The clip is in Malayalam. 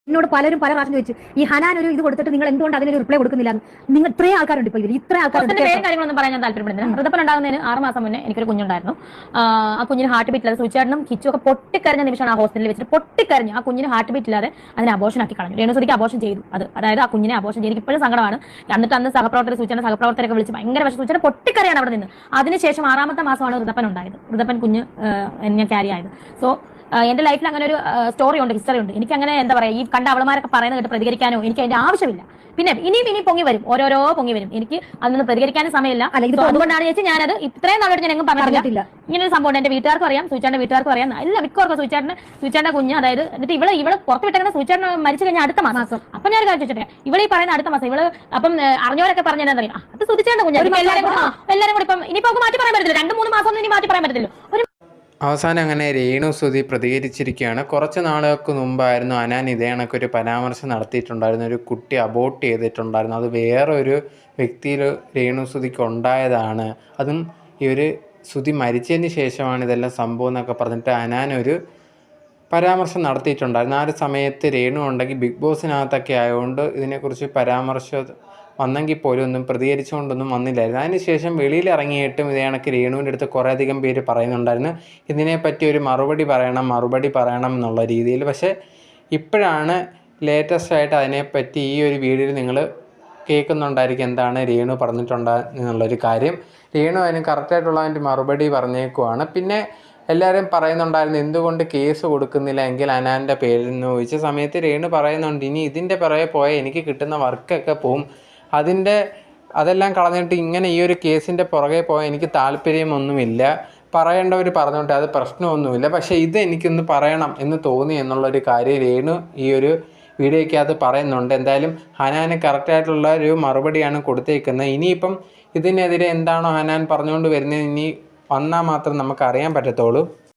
എന്നോട് പലരും പല പ്രാവശ്യം ചോദിച്ചു ഈ ഹനാൻ ഒരു ഇത് കൊടുത്തിട്ട് നിങ്ങൾ എന്തുകൊണ്ട് അതിനൊരു റിപ്ലൈ കൊടുക്കുന്നില്ല? നിങ്ങൾ ഇത്രയും ആൾക്കാരുണ്ട് ഇപ്പൊ ഇതിൽ, ഇത്രയും ആൾക്കാരുണ്ട്. പേരും കാര്യങ്ങളൊന്നും പറയാൻ ഞാൻ താല്പര്യപ്പെടുന്നില്ല. ഋതപ്പൻ ഉണ്ടാകുന്നതിന് 6 മാസം മുന്നേ എനിക്കൊരു കുഞ്ഞുണ്ടായിരുന്നു. ആ കുഞ്ഞിന് ഹാർട്ട് ബീറ്റ് ഇല്ലാതെ സുചേട്ടനും കിച്ചു ഒക്കെ പൊട്ടിക്കരഞ്ഞ നിമിഷമാണ് ആ ഹോസ്പിറ്റലിൽ വെച്ചിട്ട് പൊട്ടിക്കരഞ്ഞു. ആ കുഞ്ഞിന് ഹാർട്ട് ബീറ്റ് ഇല്ലാതെ അതിനെ അബോഷൻ ആക്കി കളഞ്ഞു. രേണുസുതിക്ക് അബോഷൻ ചെയ്തു. അതായത് ആ കുഞ്ഞിനെ അബോഷൻ ചെയ്ത് എനിക്ക് ഇപ്പോഴും സങ്കടമാണ്. എന്നിട്ട് അന്ന് സുചേട്ടൻ സഹപ്രവർത്തകരൊക്കെ വിളിച്ച് ഭയങ്കര പക്ഷേ സുചേട്ടൻ പൊട്ടിക്കരയാണ് അവിടെ നിന്ന്. അതിനുശേഷം 6ാമത്തെ മാസമാണ് ഋതപ്പൻ ഉണ്ടായത്. ഋതപ്പൻ കുഞ്ഞ് ഞാൻ ക്യാരി ആയത്. സോ എന്റെ ലൈഫിൽ അങ്ങനെ ഒരു സ്റ്റോറി ഉണ്ട്, ഹിസ്റ്ററി ഉണ്ട്. എനിക്ക് അങ്ങനെ എന്താ പറയാ, ഈ കണ്ട അവളമാരൊക്കെ പറയുന്നത് കേട്ട് പ്രതികരിക്കാനോ എനിക്ക് അതിന്റെ ആവശ്യമില്ല. പിന്നെ ഇനി പൊങ്ങി വരും, ഓരോരോ പൊങ്ങി വരും. എനിക്ക് അതിനൊന്ന് പ്രതികരിക്കാനും സമയമില്ല. അതുകൊണ്ടാണ് ചോദിച്ചാൽ ഞാനത് ഇത്രയും നാളോട്ട് ഞാൻ എങ്ങും പറഞ്ഞിട്ടില്ല. ഇങ്ങനെ ഒരു സംഭവം എന്റെ വീട്ടുകാർക്കും അറിയാം, സുചേട്ടന്റെ വീട്ടുകാർക്കും അറിയാം, എല്ലാ മിക്കവർക്കും സുചേട്ടന്റെ കുഞ്ഞ്. അതായത് എന്നിട്ട് ഇവള് പുറത്ത് വിട്ടേക്കുന്ന സുചേട്ടൻ മരിച്ചു കഴിഞ്ഞാൽ അടുത്ത മാസം. അപ്പൊ ഞാൻ കാര്യം ചോദിച്ചോട്ടെ, ഇവള് ഈ പറയുന്ന അടുത്ത മാസം ഇവള് അപ്പം അറിഞ്ഞവരൊക്കെ പറഞ്ഞാൽ എന്താ പറയാ, അത് സുചേട്ടന്റെ കുഞ്ഞ്. എല്ലാവരും കൂടി ഇപ്പം ഇനിയിപ്പോ മാറ്റി പറയാൻ പറ്റത്തില്ല. 2-3 മാസം ഒന്നും ഇനി മാറ്റി പറയാൻ പറ്റത്തില്ല. അവസാനം അങ്ങനെ രേണുസുതി പ്രതികരിച്ചിരിക്കുകയാണ്. കുറച്ച് നാളുകൾക്ക് മുമ്പായിരുന്നു ഹനാൻ ഇതേ കണക്കൊരു പരാമർശം നടത്തിയിട്ടുണ്ടായിരുന്നു. ഒരു കുട്ടി അബോർട്ട് ചെയ്തിട്ടുണ്ടായിരുന്നു. അത് വേറൊരു വ്യക്തിയിൽ രേണുസുതിക്ക് ഉണ്ടായതാണ്. അതും ഈ ഒരു സുതി മരിച്ചതിന് ശേഷമാണ് ഇതെല്ലാം സംഭവം എന്നൊക്കെ പറഞ്ഞിട്ട് ഹനാൻ ഒരു പരാമർശം നടത്തിയിട്ടുണ്ടായിരുന്നു. ആ ഒരു സമയത്ത് രേണു ഉണ്ടെങ്കിൽ ബിഗ് ബോസിനകത്തൊക്കെ ആയതുകൊണ്ട് ഇതിനെക്കുറിച്ച് പരാമർശം വന്നെങ്കിൽ പോലും ഒന്നും പ്രതികരിച്ചുകൊണ്ടൊന്നും വന്നില്ലായിരുന്നു. അതിനുശേഷം വെളിയിലിറങ്ങിയിട്ടും ഇതേ കണക്ക് രേണുവിൻ്റെ അടുത്ത് കുറേയധികം പേര് പറയുന്നുണ്ടായിരുന്നു ഇതിനെപ്പറ്റി ഒരു മറുപടി പറയണം എന്നുള്ള രീതിയിൽ. പക്ഷേ ഇപ്പോഴാണ് ലേറ്റസ്റ്റായിട്ട് അതിനെപ്പറ്റി ഈ ഒരു വീഡിയോയിൽ നിങ്ങൾ കേൾക്കുന്നുണ്ടായിരിക്കും എന്താണ് രേണു പറഞ്ഞിട്ടുണ്ടെന്നുള്ളൊരു കാര്യം. രേണു അതിന് കറക്റ്റായിട്ടുള്ള അതിൻ്റെ മറുപടി പറഞ്ഞേക്കുവാണ്. പിന്നെ എല്ലാവരും പറയുന്നുണ്ടായിരുന്നു എന്തുകൊണ്ട് കേസ് കൊടുക്കുന്നില്ല എങ്കിൽ ഹനാൻ്റെ പേരിൽ നിന്ന് ചോദിച്ച സമയത്ത് രേണു പറയുന്നുണ്ട് ഇനി ഇതിൻ്റെ പിറകെ പോയാൽ എനിക്ക് കിട്ടുന്ന വർക്കൊക്കെ പോവും, അതെല്ലാം കളഞ്ഞിട്ട് ഇങ്ങനെ ഈ ഒരു കേസിൻ്റെ പുറകെ പോയാൽ എനിക്ക് താല്പര്യമൊന്നുമില്ല, പറയേണ്ടവർ പറഞ്ഞോട്ടെ, അത് പ്രശ്നമൊന്നുമില്ല, പക്ഷേ ഇത് എനിക്കൊന്ന് പറയണം എന്ന് തോന്നി എന്നുള്ളൊരു കാര്യം രേണു ഈ ഒരു വീഡിയോയ്ക്കകത്ത് പറയുന്നുണ്ട്. എന്തായാലും ഹനാന് കറക്റ്റായിട്ടുള്ള ഒരു മറുപടിയാണ് കൊടുത്തേക്കുന്നത്. ഇനിയിപ്പം ഇതിനെതിരെ എന്താണോ ഹനാൻ പറഞ്ഞുകൊണ്ട് വരുന്നത് ഇനി വന്നാൽ മാത്രം നമുക്ക് അറിയാൻ പറ്റത്തുള്ളൂ.